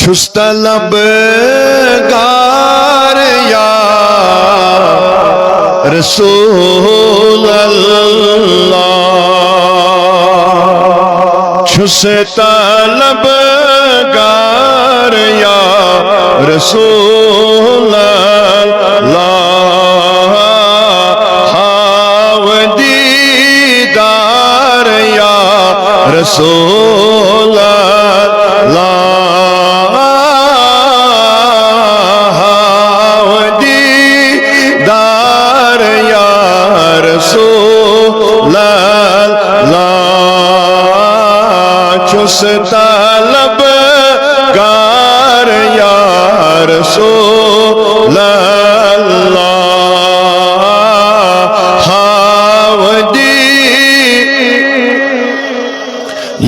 چھس طلبگار یا رسول اللہ چھس طلبگار یا رسول اللہ ہاو دیدار یا رسول اللہ ہاو دیدار یا رسول اللہ چھس طلبگار یا رسول اللہ ہاو دی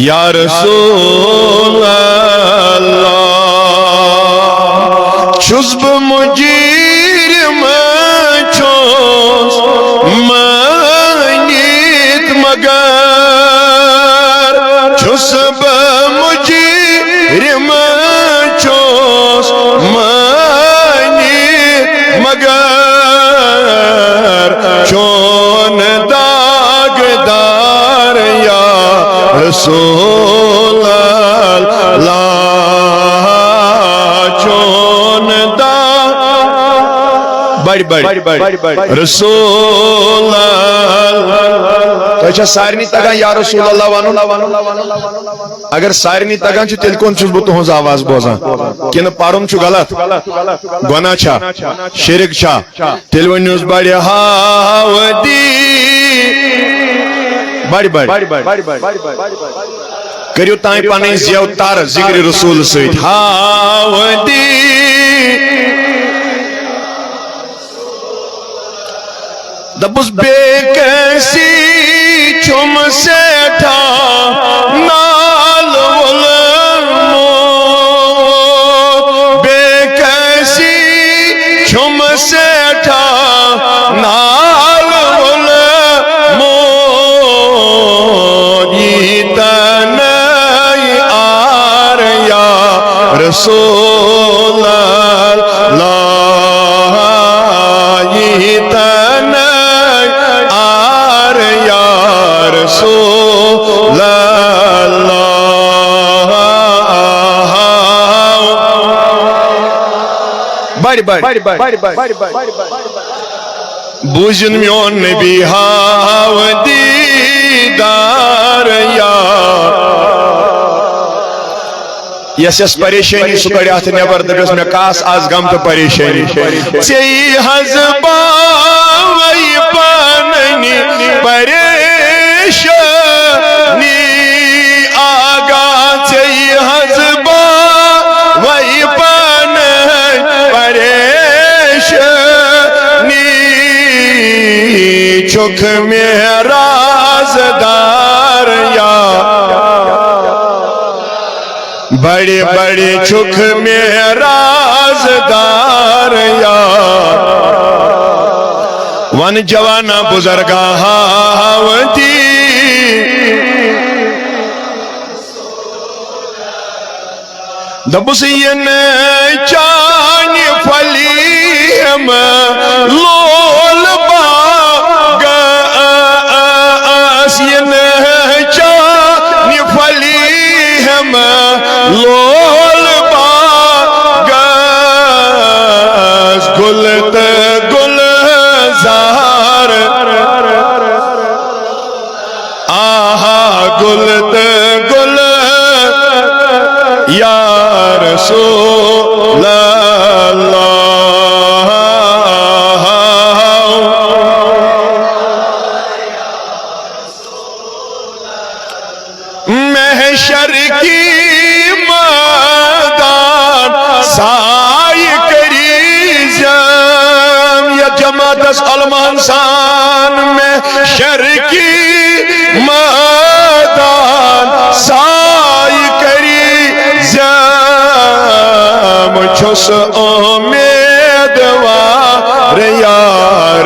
یا رسول اللہ چھس بمجرم چھس مانیت مگر چھس بمجرم چھس مانیت مگر چون داغدار یا رسول اللہ چون رسول اللہ تو سارنی تگان یا رسول اللہ وانو اگر سارنی تگان تیل کون چھس بہ تہذ آواز بوزان کن پرن غلط گناہ چھا شرک چھا تیل ونیوس بڑی ہاو دی بڑی کریو تائیں پانے زیو تار ذکر رسول سید ہاو دی دبس بے کیسی چھم سیٹھا نال علمو بے کیسی چھم سیٹھا نال علمو جیتنائی آر یا رسول اللہ جیتنائی آر یا رسول اللہ بڑی بوزن میون نبی ہاو دیدار یا یس پریشانی سکڑی آتھ نیبر دگس میں کاس آز غم تو پریشانی چی حضبا وی پاننی پریشانی آگا چی حضبا وی پاننی پریشانی چک میں رازدار یا بڑی چک میں رازدار یا ون جوانا بزرگا ہاوتی دبسین چانی فلیم لول باگاسین چانی فلیم لول باگاس گلت گلزار آہا گلت گل یا رسول اللہ محشر کی میدان سائی کریزم یا جماعت المانسان محشر کی میدان سائی کریزم چھس امیدوار یا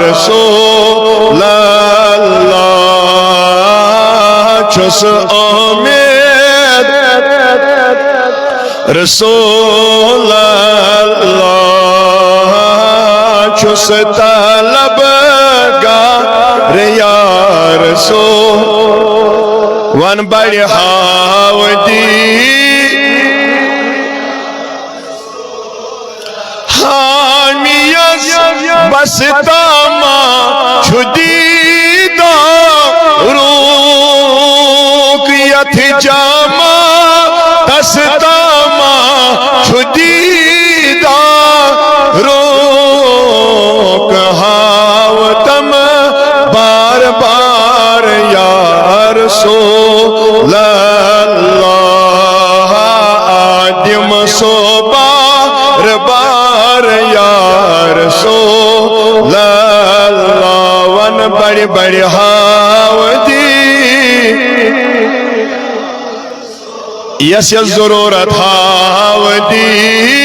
رسول اللہ چھس امید رسول اللہ چھس طلب گار یا رسول ون بڑ ہاو دی حامیز بس تاما چھدیدہ روکیت جاما تستاما چھدیدہ روک ہاوتم بار بار یا رسول اللہ آدم سو بار بار یا رسول اللہ ون بڑی بڑی ہاودی یس ضرورت ہاودی